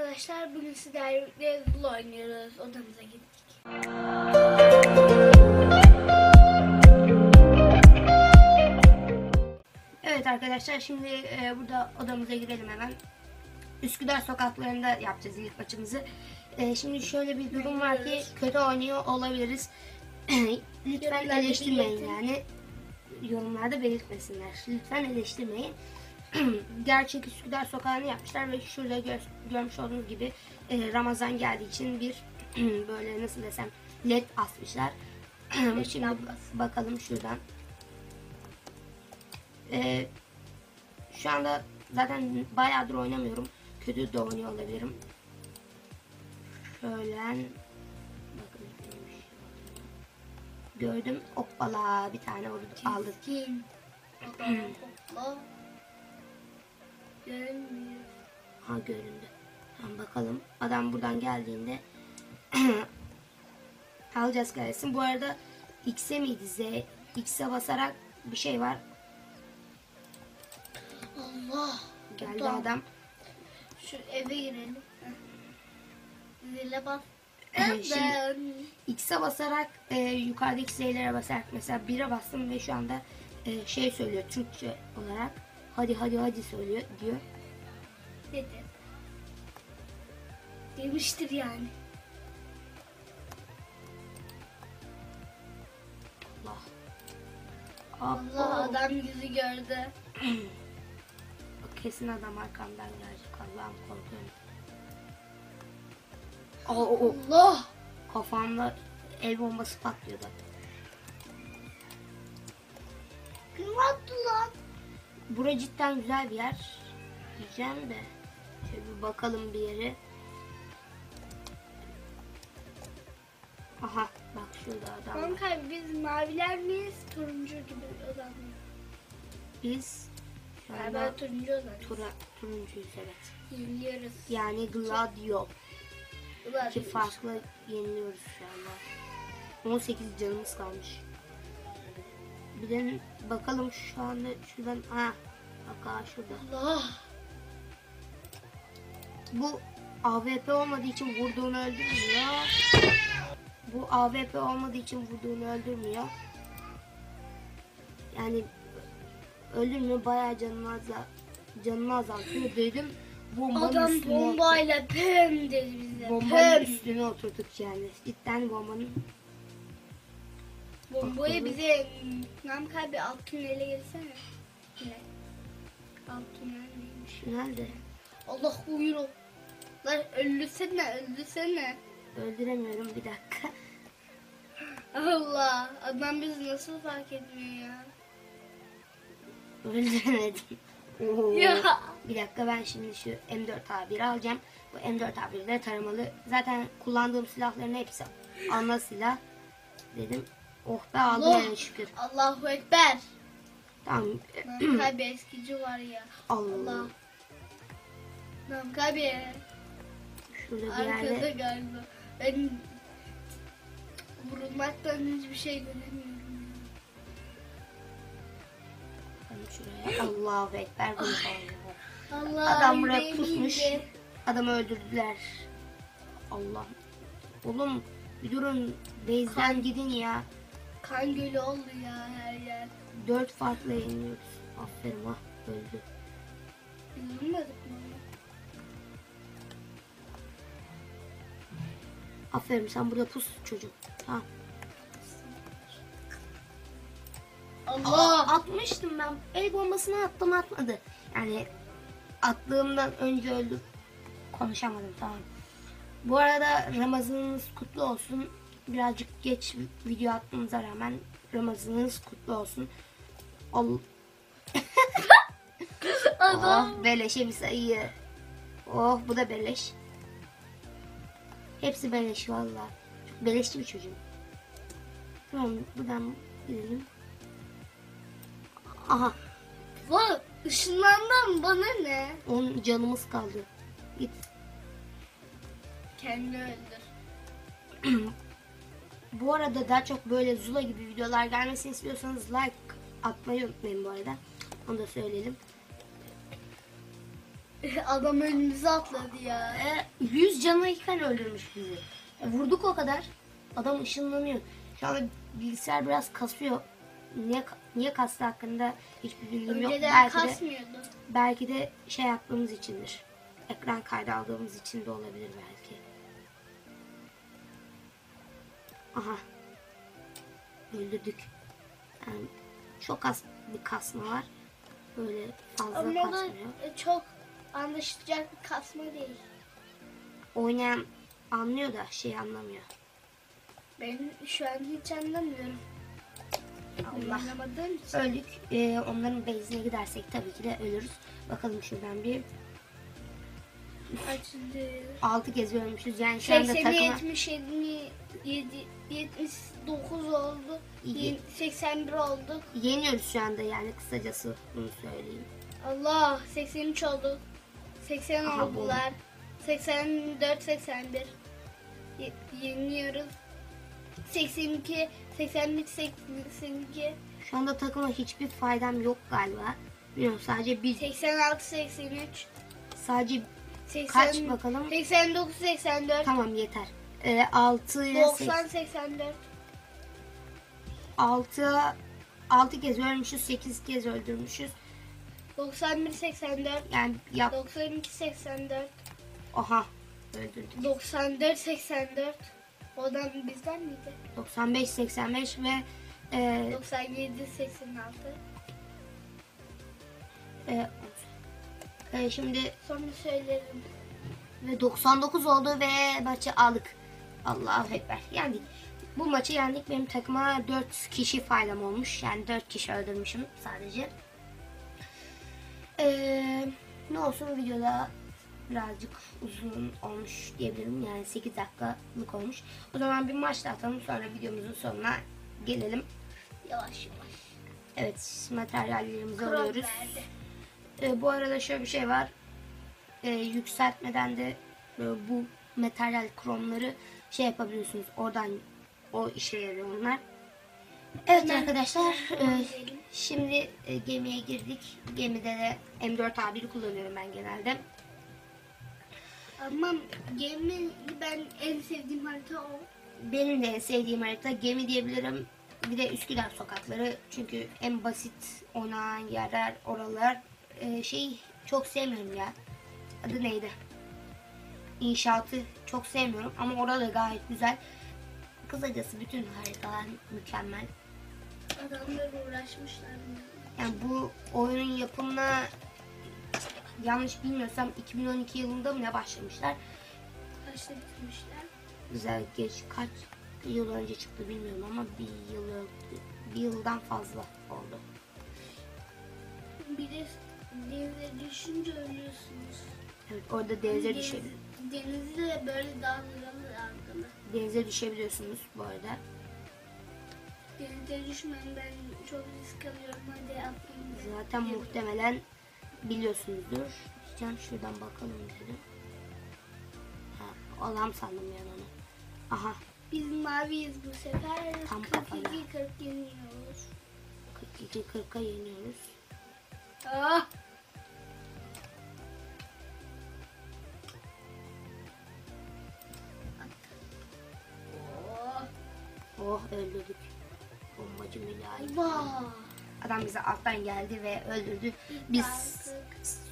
arkadaşlar, bugün sizlerle birlikte Zula oynuyoruz. Odamıza gittik. Evet arkadaşlar, şimdi burada odamıza girelim hemen. Üsküdar sokaklarında yapacağız ilk maçımızı. Şimdi şöyle bir durum var ki kötü oynuyor olabiliriz. Lütfen eleştirmeyin yani. Yorumlarda belirtmesinler. Lütfen eleştirmeyin. Gerçek Üsküdar sokağını yapmışlar ve şurada görmüş olduğunuz gibi Ramazan geldiği için bir böyle nasıl desem led asmışlar. Şimdi bakalım şuradan. Şu anda zaten bayağıdır oynamıyorum. Kötü de oynuyor olabilirim. Şöyle bakın, gördüm. Hoppala, bir tane aldık. Hopla. Görünmüyor. Ha, göründü. Tamam, bakalım. Adam buradan geldiğinde alacağız kalesini. Bu arada X'e miydi Z? X'e basarak bir şey var. Allah. Geldi Tamam. adam. Şu eve girelim. Zile bas. Şimdi X'e basarak yukarıdaki Z'lere basarak mesela 1'e bastım ve şu anda şey söylüyor Türkçe olarak. Hadi söylüyor diyor. Dedi. Demiştir yani. Allah, adam yüzü gördü. Kesin adam arkamdan gelecek. Allah'ım, korkuyorum. Allah. Kafamda el bombası patlıyordu. Kim attı lan? Bura cidden güzel bir yer diyeceğim de. Şöyle bir bakalım bir yere. Aha, bak şurada adam var. Kanka, biz maviler miyiz? Turuncu gibi adam mı? Biz şu Galiba anda turuncu olan. turuncuyuz, evet. Yeniliyoruz. Yani Gladio. Ulan İki farklı yeniliyoruz şu anda. 18 canımız kalmış. Bir de bakalım şu anda şuradan. Bak şurada. Allah. Bu AWP olmadığı için vurduğunu öldürmüyor. Bu AWP olmadığı için vurduğunu öldürmüyor. Yani öldürmüyor, bayağı canını azaltıyor dedim. Adam bombayla pem dedi bize. Bombanın üstüne oturduk yani. Cidden Bombayı bize Namık abi alt tünele girsene. Ne? Alt tünel neymiş? Nerede? Allah, uyur. Lan öldürsene. Öldüremiyorum, bir dakika. Allah, adam bizi nasıl fark etmiyor ya? Öldüremedim. Ya. Bir dakika, ben şimdi şu M4A1 alacağım. Bu M4A1 de taramalı. Zaten kullandığım silahların hepsi ana silah. Dedim. Oh be, aldım yani şükür. Allahu Ekber. Tamam. Namık abi eskici var ya. Allah. Namık abi. Şurada bir Arkada yerde. galiba. Ben vurulmaktan hiçbir şey göremiyorum. Şuraya. Allahu Ekber. Allah. Adam buraya pusmuş. Adamı öldürdüler. Allah. Oğlum bir durun. Base'den gidin ya. Kan gölü oldu ya her yer. 4 farklı yeniliyoruz. Aferin, öldü. Üzülmedik mi? Aferin, sen burada pus çocuk. Tamam. Allah. Atmıştım ben. El bombasını attım, atmadı. Yani attığımdan önce öldü. Konuşamadım, tamam. Bu arada Ramazanınız kutlu olsun. Birazcık geç video attığımıza rağmen Ramazanınız kutlu olsun. Adam. Oh, beleşe bir sayı. Oh, bu da beleş. Hepsi beleş valla. Çok beleşli bir çocuğum. Tamam, buradan gidelim. Aha, Vay, ışınlandım, bana ne? onun canımız kaldı. Git. Kendini öldür. Bu arada daha çok böyle Zula gibi videolar gelmesini istiyorsanız like atmayı unutmayın bu arada. Onu da söyleyelim. Adam önümüze atladı ya. 100 canlıyken öldürmüş bizi. Vurduk o kadar. Adam ışınlanıyor. Şu anda bilgisayar biraz kasıyor. Niye kastı hakkında hiçbir bilgim yok. Önceden kasmıyordu. Belki de şey yaptığımız içindir. Ekran kaydı aldığımız için de olabilir belki. Aha. Öldürdük. Yani çok az bir kasma var. Böyle fazla Ama o da kasmıyor. çok anlaşılacak bir kasma değil. Oynayan anlıyor da şey anlamıyor. Ben şu an hiç anlamıyorum. Allah. Anlamadığım için. Öldük. Onların base'ine gidersek tabii ki de ölürüz. Bakalım şuradan bir Açıldı. 6 kez ölmüşüz. Yani şu anda 80, takıma 77, 79 oldu. İyi. 81 oldu. yeniyoruz şu anda yani kısacası bunu söyleyeyim. Allah 83 oldu. 80 Aha, oldular. 84, 81. Yeniliyoruz. 82, 81, 82. Şu anda takıma hiçbir faydam yok galiba. Bilmiyorum sadece bir 86, 83. sadece 80, kaç bakalım. 89, 84. Tamam yeter. 6 ile 90, 84. 6 kez ölmüşüz, 8 kez öldürmüşüz. 91, 84. Yani yap. 92, 84. Oha öldürdük. 94, 84. O adam bizden miydi? 95 85 ve 97, 86. Şimdi Sonra söylerim. ve 99 oldu ve maçı aldık. Allahu ekber. Yendik. Bu maçı yendik. Benim takıma 4 kişi faydam olmuş. Yani 4 kişi öldürmüşüm sadece. Ne olsun videoda birazcık uzun olmuş diyebilirim. Yani 8 dakikalık olmuş. O zaman bir maç da atalım. Sonra videomuzun sonuna gelelim. Yavaş yavaş. Evet, materyallerimizi Krom alıyoruz. verdi. Bu arada şöyle bir şey var. Yükseltmeden de bu materyal kromları şey yapabiliyorsunuz. Oradan o işe yarıyor onlar. Evet Hemen arkadaşlar. gidelim. Şimdi gemiye girdik. Gemide de M4A1'i kullanıyorum ben genelde. Ama gemi ben en sevdiğim harita o. Benim de en sevdiğim harita gemi diyebilirim. Bir de Üsküdar sokakları. Çünkü en basit oynanan yerler oralar. Şey çok sevmiyorum ya. Adı neydi? İnşaatı çok sevmiyorum ama orada da gayet güzel. Kısacası bütün haritalar mükemmel. Adamlar uğraşmışlar. Yani bu oyunun yapımına yanlış bilmiyorsam 2012 yılında mı ne başlamışlar? Kaçta bitirmişler? Güzel geç kaç yıl önce çıktı bilmiyorum ama bir yıldan fazla oldu. Bir de denize düşünce ölüyorsunuz. Evet orada denize düşebiliyorsunuz. Denizde de böyle dalgalı dalgalı. Denize düşebiliyorsunuz bu arada. Denize düşmeyin, ben çok risk alıyorum, hadi atlayın. Zaten muhtemelen biliyorsunuzdur. Can şuradan bakalım dedim. Ha, alam sandım yani onu. Aha Biz maviyiz bu sefer. Tam kafana. 42-40 yeniyoruz. 42-40'a yeniyoruz. Ah! Oh! Oh öldürdük. Bombacı mülayim. Vah! Adam bize alttan geldi ve öldürdü. Biz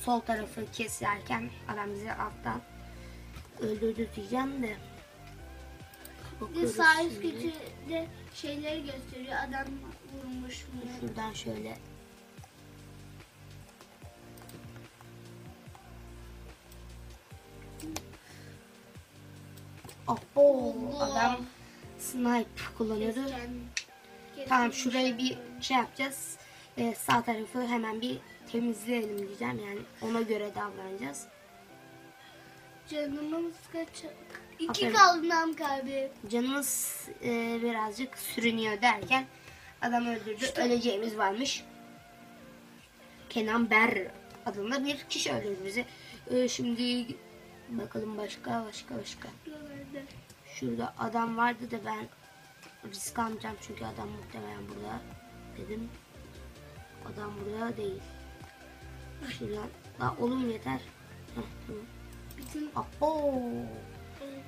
sol tarafı keserken adam bizi alttan öldürdü diyeceğim de. Bir de Bakıyoruz sağ üst şimdi. köşede şeyleri gösteriyor. Adam vurmuş mu? Şuradan şöyle. Oh, Allah. adam snipe kullanıyordu. Tamam şurayı bir şey yapacağız. Sağ tarafı hemen bir temizleyelim diyeceğim. Yani ona göre davranacağız. Canımız kaç? İki Aferin. kaldı nam kalbi. Canımız birazcık sürünüyor derken adam öldürdü. Öleceğimiz varmış. Kenan Ber adında bir kişi öldürdü bizi. Şimdi bakalım başka. Şurada adam vardı da ben risk almayacağım çünkü adam muhtemelen burada dedim. Adam burada değil. Şuradan. Daha oğlum yeter. Bütün Abo.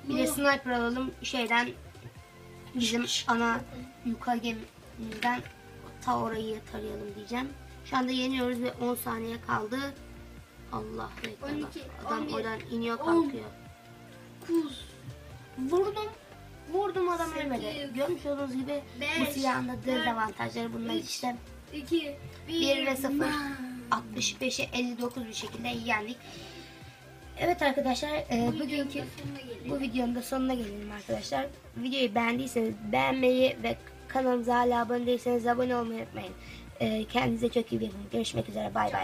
Bir de sniper alalım şeyden, bizim ana yukarı gemimizden ta orayı tarayalım diyeceğim. Şu anda yeniyoruz ve 10 saniye kaldı. Allah ekber. 12, Adam 11, oradan iniyor 10. kalkıyor. 9, Vurdum adam 8, ölmedi. Görmüş olduğunuz gibi bu 5, silahın da 4, dezavantajları bunlar 3, işte. 2, 1 ve 0. 65'e 59 bir şekilde yendik. Evet arkadaşlar, bugünkü bu videonun da sonuna gelelim arkadaşlar. Videoyu beğendiyseniz beğenmeyi ve kanalımıza hala abone değilseniz abone olmayı unutmayın. Kendinize çok iyi bakın. Görüşmek üzere. Bay bay.